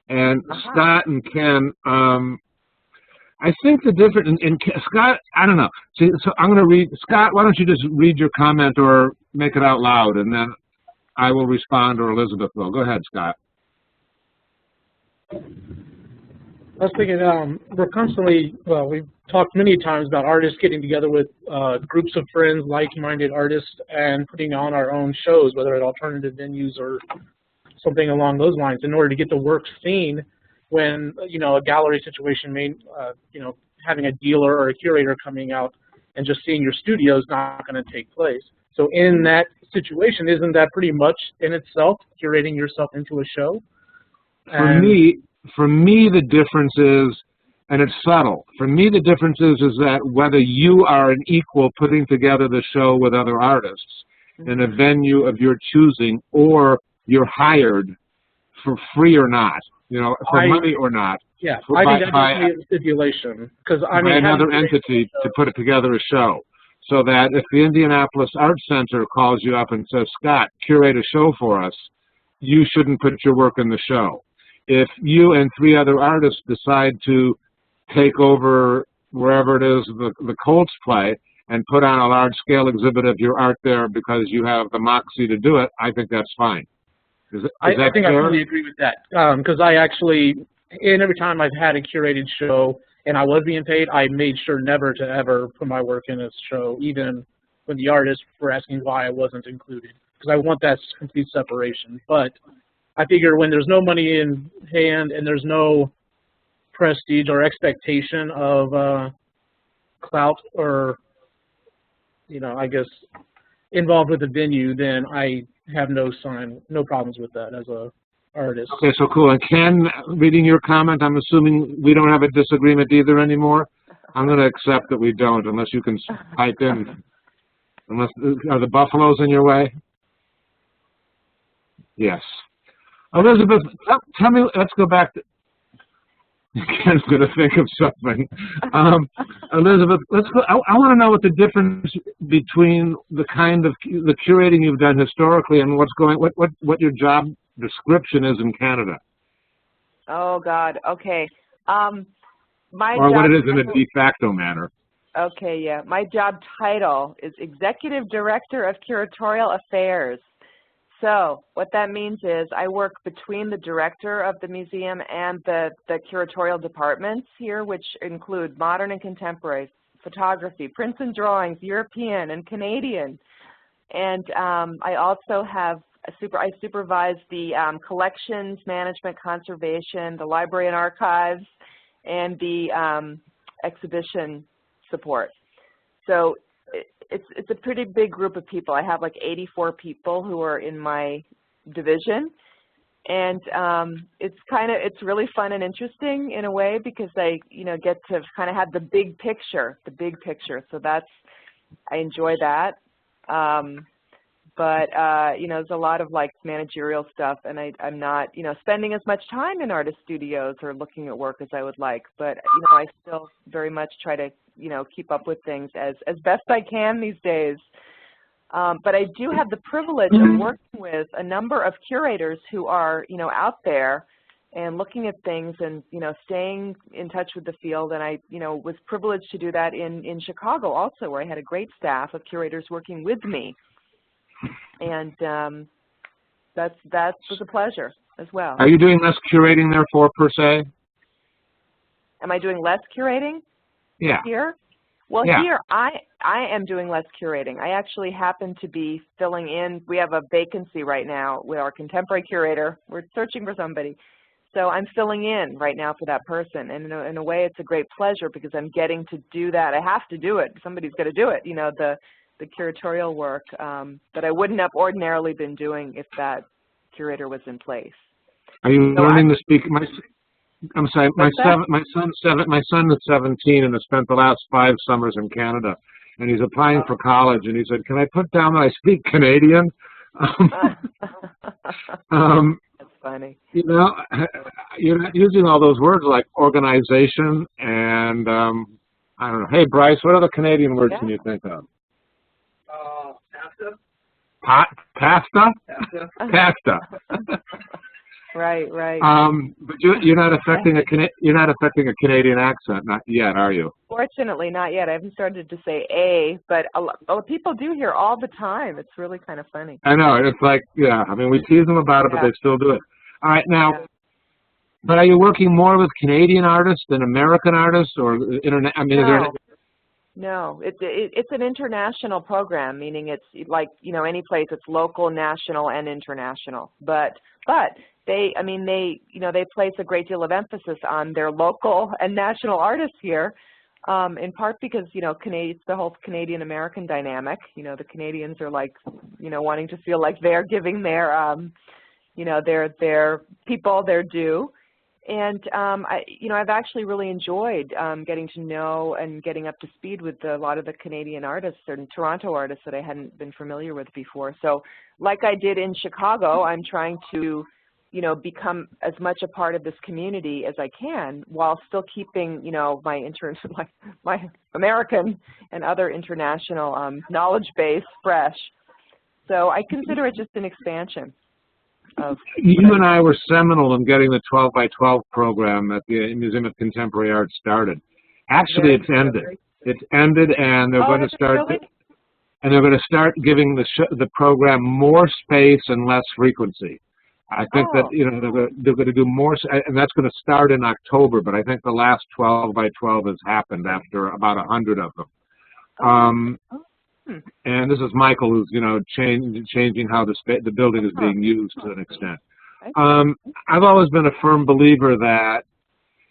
And Scott and Ken, I think the difference in Scott, I don't know. See, so I'm going to read, Scott, why don't you just read your comment or make it out loud, and then I will respond, or Elizabeth will. Go ahead, Scott. I was thinking, we're constantly, well, we've talked many times about artists getting together with groups of friends, like-minded artists, and putting on our own shows, whether at alternative venues or something along those lines, in order to get the work seen when, you know, a gallery situation may, you know, having a dealer or a curator coming out and just seeing your studio is not going to take place. So in that situation, isn't that pretty much in itself curating yourself into a show? For me, the difference is, and it's subtle, for me the difference is that whether you are an equal putting together the show with other artists in a venue of your choosing, or you're hired for free or not, you know, for money or not. Yeah, I think that's a stipulation, because I mean, another entity to put it together a show. So that if the Indianapolis Art Center calls you up and says, Scott, curate a show for us, you shouldn't put your work in the show. If you and 3 other artists decide to take over wherever it is the Colts play and put on a large-scale exhibit of your art there because you have the moxie to do it, I think that's fine. I think I really agree with that, because I actually, and every time I've had a curated show and I was being paid, I made sure never to ever put my work in a show, even when the artists were asking why I wasn't included, because I want that complete separation. But I figure when there's no money in hand and there's no prestige or expectation of clout or, you know, I guess involved with the venue, then I have no problems with that as a artist. Okay, so cool. And Ken, reading your comment, I'm assuming we don't have a disagreement either anymore? I'm going to accept that we don't, unless you can pipe in. Unless, are the buffaloes in your way? Yes. Elizabeth, tell me, let's go back to, Ken's going to think of something. Elizabeth, let's go, I want to know what the difference between the kind of, the curating you've done historically and what's going, what your job description is in Canada. Oh, God, okay. Or what it is in a de facto manner. Okay, yeah. My job title is Executive Director of Curatorial Affairs. So what that means is I work between the director of the museum and the curatorial departments here, which include modern and contemporary, photography, prints and drawings, European and Canadian. And I also have I supervise the collections, management, conservation, the library and archives, and the exhibition support. So it's a pretty big group of people. I have like 84 people who are in my division, and it's really fun and interesting in a way, because I get to kind of have the big picture. So I enjoy that. But there's a lot of like managerial stuff, and I'm not spending as much time in artist studios or looking at work as I would like. But I still very much try to keep up with things as best I can these days. But I do have the privilege of working with a number of curators who are out there and looking at things and staying in touch with the field. And I was privileged to do that in Chicago also, where I had a great staff of curators working with me. And that was a pleasure as well. Are you doing less curating therefore, per se? Am I doing less curating? Yeah. Here? Well, yeah. Here I am doing less curating. I actually happen to be filling in. We have a vacancy right now with our contemporary curator. We're searching for somebody. So I'm filling in right now for that person. And in a way, it's a great pleasure because I'm getting to do that. I have to do it. Somebody's got to do it, you know, the curatorial work that I wouldn't have ordinarily been doing if that curator was in place. Are you learning to speak? I'm sorry, my son is 17 and has spent the last 5 summers in Canada, and he's applying for college, and he said, "Can I put down that I speak Canadian?" That's funny. You know, you're not using all those words like organization and I don't know. Hey, Bryce, what other Canadian words can you think of? Pasta. Pasta. Right. But you're not affecting a Canadian accent, not yet, are you? Fortunately, not yet. I haven't started to say a, but a lot of people do here all the time. It's really kind of funny. I know. It's like, yeah. I mean, we tease them about it, but they still do it. All right, now. Yeah. But are you working more with Canadian artists than American artists, or internet? I mean, No, it's an international program, meaning it's like, you know, any place. It's local, national, and international. But they place a great deal of emphasis on their local and national artists here, in part because, you know, it's the whole Canadian-American dynamic. You know, the Canadians are like, you know, wanting to feel like they're giving their, you know, their people their due. And, I've actually really enjoyed getting to know and getting up to speed with a lot of the Canadian artists and Toronto artists that I hadn't been familiar with before. So like I did in Chicago, I'm trying to, you know, become as much a part of this community as I can while still keeping, you know, my American and other international knowledge base fresh. So I consider it just an expansion. You and I were seminal in getting the 12 by 12 program at the Museum of Contemporary Art started. Actually, it's ended. It's ended, and they're going to start. And they're going to start giving the program more space and less frequency. I think that, you know, they're going to do more, and that's going to start in October. But I think the last 12 by 12 has happened after about 100 of them. And this is Michael, who's, you know, changing how the building is being used to an extent. I've always been a firm believer that,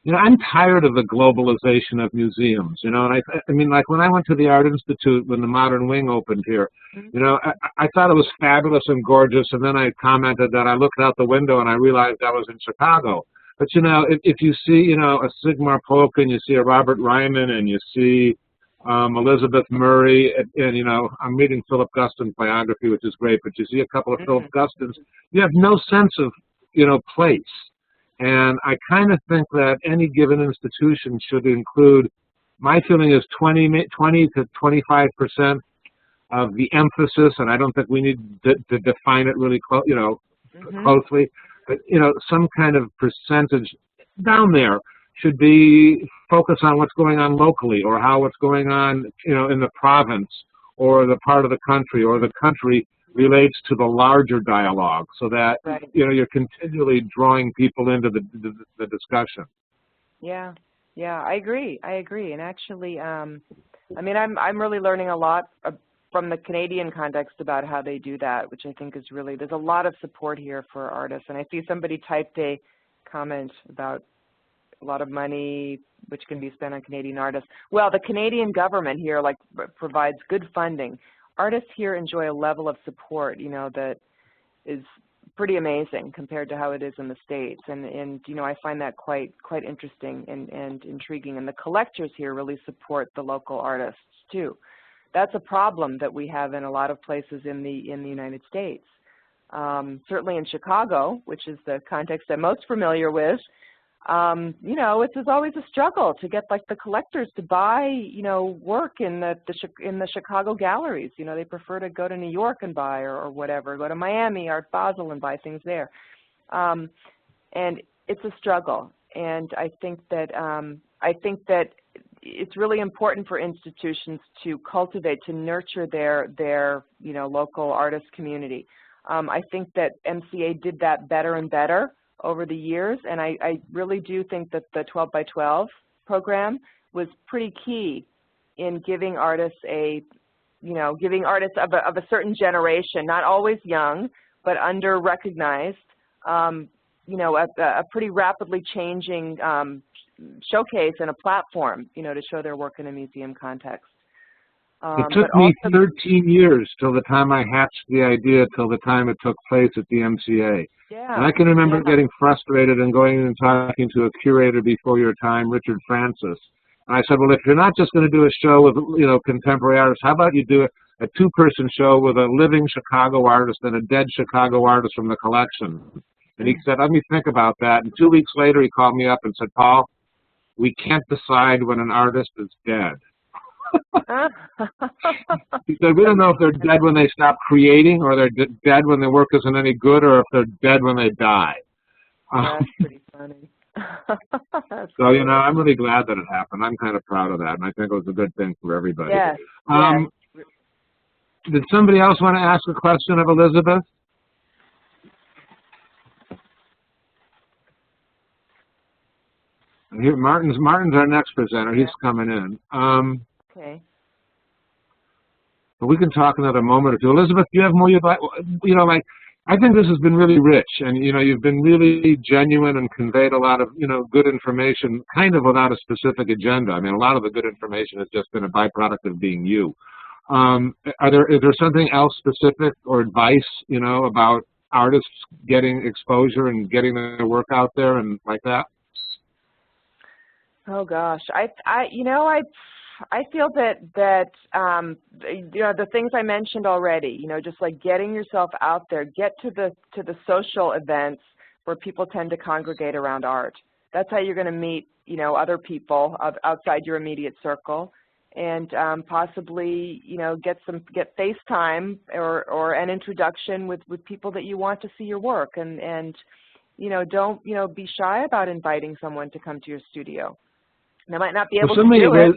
you know, I'm tired of the globalization of museums, you know, and I mean, like when I went to the Art Institute when the Modern Wing opened here, you know, I thought it was fabulous and gorgeous, and then I commented that I looked out the window and I realized I was in Chicago. But, you know, if you see, you know, a Sigmar Polk and you see a Robert Ryman and you see Elizabeth Murray, and, you know, I'm reading Philip Guston's biography, which is great, but you see a couple of Philip Gustons, you have no sense of, you know, place. And I kind of think that any given institution should include, my feeling is 20 to 25% of the emphasis, and I don't think we need to define it really closely, but, you know, some kind of percentage down there should be focused on what's going on locally, or how what's going on, you know, in the province or the part of the country or the country relates to the larger dialogue, so that, you know, you're continually drawing people into the discussion. Yeah, I agree. And actually, I mean, I'm really learning a lot from the Canadian context about how they do that, which I think is really, there's a lot of support here for artists. And I see somebody typed a comment about a lot of money which can be spent on Canadian artists. Well, the Canadian government here provides good funding. Artists here enjoy a level of support, you know, that is pretty amazing compared to how it is in the States. And you know, I find that quite interesting and intriguing. And the collectors here really support the local artists too. That's a problem that we have in a lot of places in the United States. Certainly in Chicago, which is the context I'm most familiar with, you know, it's always a struggle to get like the collectors to buy, you know, work in the Chicago galleries. You know, they prefer to go to New York and buy, or whatever, go to Miami, Art Basel, and buy things there. And it's a struggle. And I think that it's really important for institutions to cultivate, to nurture their you know, local artist community. I think that MCA did that better and better over the years, and I really do think that the 12 by 12 program was pretty key in giving artists giving artists of a certain generation, not always young, but under-recognized, a pretty rapidly changing showcase and a platform, to show their work in a museum context. It took me 13 years till the time I hatched the idea till the time it took place at the MCA. Yeah. And I can remember getting frustrated and going and talking to a curator before your time, Richard Francis. And I said, well, if you're not just going to do a show with, contemporary artists, how about you do a two-person show with a living Chicago artist and a dead Chicago artist from the collection? And he said, let me think about that. And 2 weeks later, he called me up and said, Paul, we can't decide when an artist is dead. He said, we don't know if they're dead when they stop creating, or they're dead when their work isn't any good, or if they're dead when they die. That's pretty funny. So, I'm really glad that it happened. I'm kind of proud of that, and I think it was a good thing for everybody. Yes. Did somebody else want to ask a question of Elizabeth? Here, Martin's our next presenter. He's coming in. Okay. But we can talk another moment or two. Elizabeth, do you have more you'd like? I think this has been really rich, and you've been really genuine and conveyed a lot of good information, kind of without a specific agenda. I mean, a lot of the good information has just been a byproduct of being you. Is there something else specific or advice about artists getting exposure and getting their work out there and like that? Oh gosh, I feel that the things I mentioned already, just like getting yourself out there, get to the social events where people tend to congregate around art. That's how you're going to meet other people outside your immediate circle, and possibly get FaceTime or an introduction with people that you want to see your work, and don't be shy about inviting someone to come to your studio. They might not be able to do it.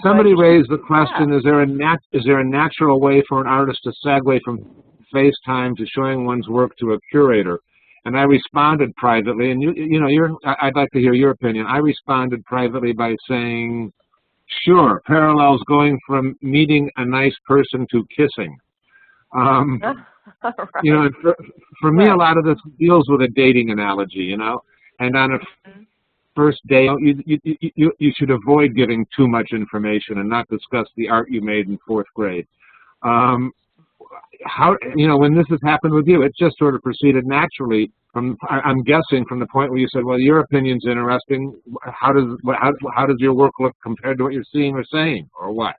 Somebody raised the question: Is there a natural way for an artist to segue from FaceTime to showing one's work to a curator? And I responded privately, and I'd like to hear your opinion. I responded privately by saying, "Sure, parallels going from meeting a nice person to kissing." Right. For me, a lot of this deals with a dating analogy, and on a first day, you should avoid giving too much information and not discuss the art you made in 4th grade. When this has happened with you, it just sort of proceeded naturally I'm guessing from the point where you said, well, your opinion's interesting. How does your work look compared to what you're seeing or saying, or what?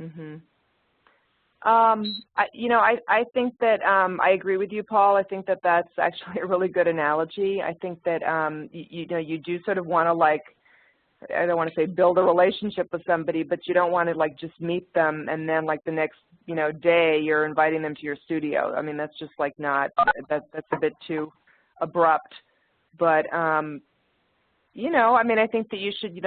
Mm-hmm. I think that I agree with you, Paul. I think that that's actually a really good analogy. I think that you do sort of want to, I don't want to say build a relationship with somebody, but you don't want to just meet them and then the next day you're inviting them to your studio. I mean, that's just not that's a bit too abrupt. But I mean, I think that you should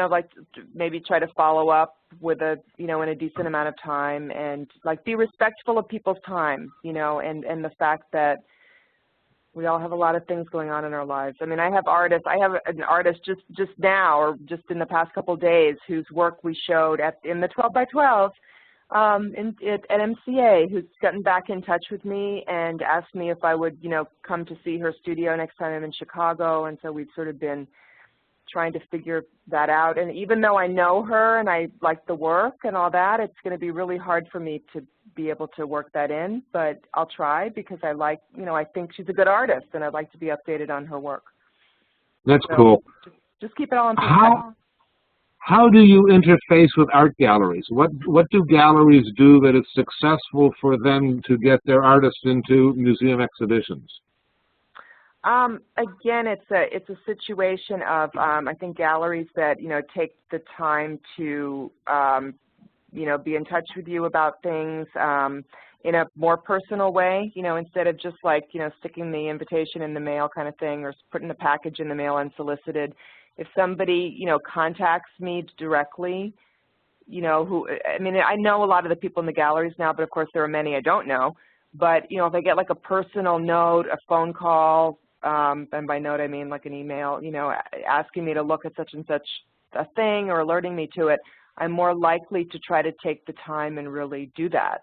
maybe try to follow up with in a decent amount of time, and be respectful of people's time, and the fact that we all have a lot of things going on in our lives. I mean, I have an artist just now, or just in the past couple of days, whose work we showed in the 12 by 12 at MCA, who's gotten back in touch with me and asked me if I would, come to see her studio next time I'm in Chicago. And so we've sort of been trying to figure that out. And even though I know her and I like the work and all that, it's going to be really hard for me to be able to work that in, but I'll try, because I I think she's a good artist and I'd like to be updated on her work. That's cool. Just keep it all in perspective. How do you interface with art galleries? What do galleries do that is successful for them to get their artists into museum exhibitions? Again, it's a situation of I think galleries that take the time to be in touch with you about things in a more personal way, instead of just sticking the invitation in the mail kind of thing, or putting the package in the mail unsolicited. If somebody contacts me directly, I mean, I know a lot of the people in the galleries now, but of course there are many I don't know. But, you know, if I get like a personal note, a phone call, and by note I mean like an email, you know, asking me to look at such and such a thing or alerting me to it, I'm more likely to try to take the time and really do that.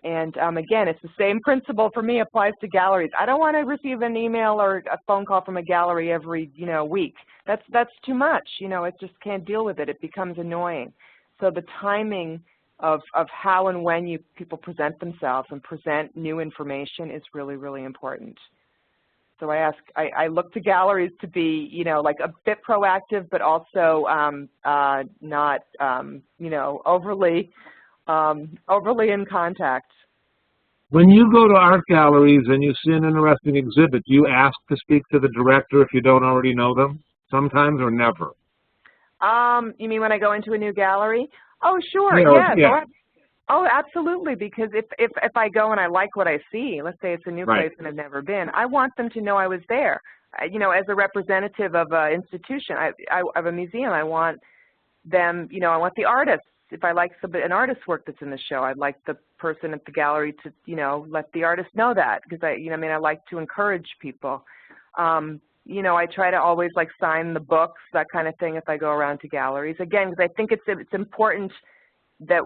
And again, it's the same principle for me applies to galleries. I don't want to receive an email or a phone call from a gallery every, you know, week. That's too much. You know, it just can't deal with it. It becomes annoying. So the timing of how and when people present themselves and present new information is really, really important. So I look to galleries to be, you know, like a bit proactive, but also not, you know, overly in contact. When you go to art galleries and you see an interesting exhibit, do you ask to speak to the director if you don't already know them? Sometimes or never? You mean when I go into a new gallery? Oh, sure, yeah. Yes. Oh, absolutely, because if I go and I like what I see, let's say it's a new place and I've never been, I want them to know I was there. You know, as a representative of an institution, of a museum, I want them, you know, I want the artists. If I like an artist's work that's in the show, I'd like the person at the gallery to, you know, let the artist know that, because I like to encourage people. You know, I try to always like sign the books, that kind of thing, if I go around to galleries. Again, because I think it's important that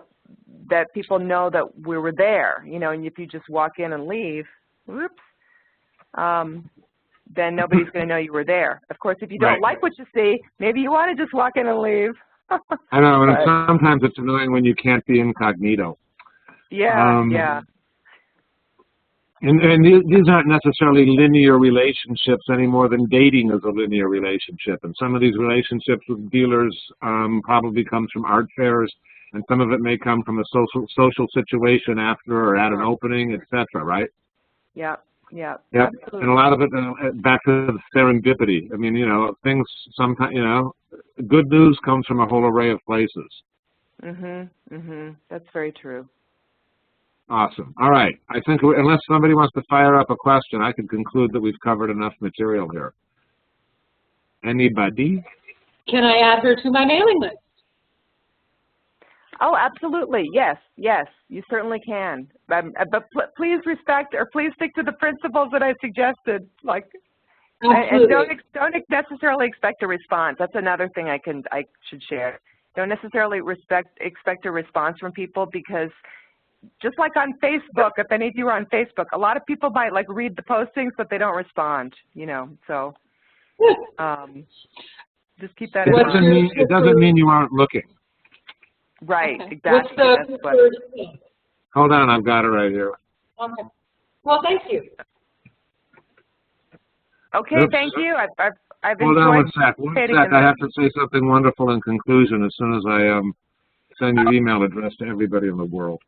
people know that we were there, you know, and if you just walk in and leave, whoops, then nobody's going to know you were there. Of course, if you don't like what you see, maybe you want to just walk in and leave. I know, and sometimes it's annoying when you can't be incognito. Yeah, yeah. And these aren't necessarily linear relationships any more than dating is a linear relationship. And some of these relationships with dealers probably comes from art fairs, and some of it may come from a social situation after or at an opening, etc. Right? Yeah, yeah. Yep. Absolutely. And a lot of it back to the serendipity. I mean, you know, things sometimes, you know, good news comes from a whole array of places. That's very true. Awesome. All right. I think unless somebody wants to fire up a question, I can conclude that we've covered enough material here. Anybody? Can I add her to my mailing list? Oh, absolutely. Yes, yes, you certainly can. But please respect, or please stick to the principles that I suggested. Like, and don't necessarily expect a response. That's another thing I should share. Don't necessarily expect a response from people, because just like on Facebook, if any of you are on Facebook, a lot of people might like read the postings, but they don't respond, you know, so just keep that in mind. It doesn't mean you aren't looking. Right, exactly. Hold on, I've got it right here. Okay. Well, thank you. Okay, thank you. I've Hold enjoyed. On one sec. I have to say something wonderful in conclusion as soon as I send your email address to everybody in the world.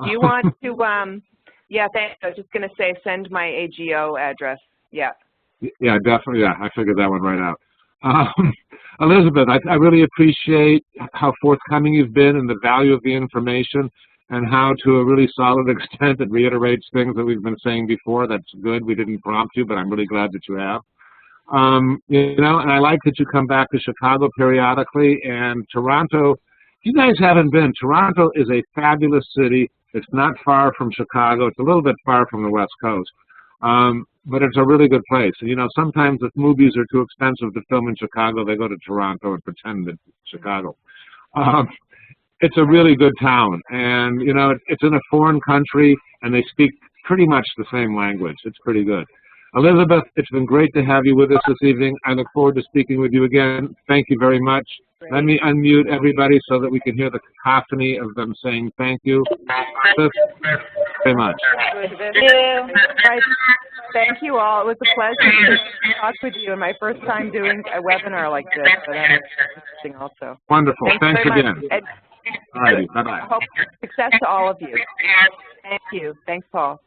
Do you want to, yeah, thanks. I was just going to say send my AGO address. Yeah. Yeah, definitely. Yeah, I figured that one right out. Elizabeth, I really appreciate how forthcoming you've been and the value of the information, and how to a really solid extent it reiterates things that we've been saying before. That's good. We didn't prompt you, but I'm really glad that you have. You know, and I like that you come back to Chicago periodically, and Toronto. If you guys haven't been, Toronto is a fabulous city. It's not far from Chicago. It's a little bit far from the West Coast. But it's a really good place. And, you know, sometimes if movies are too expensive to film in Chicago, they go to Toronto and pretend it's Chicago. It's a really good town. And, you know, it's in a foreign country, and they speak pretty much the same language. It's pretty good. Elizabeth, it's been great to have you with us this evening. I look forward to speaking with you again. Thank you very much. Great. Let me unmute everybody so that we can hear the cacophony of them saying thank you. Very much. Thank you. Thank you all. It was a pleasure to talk with you, and my first time doing a webinar like this. So that was interesting also. Wonderful. Thanks again. All righty. Bye-bye. Success to all of you. Thank you. Thanks, Paul.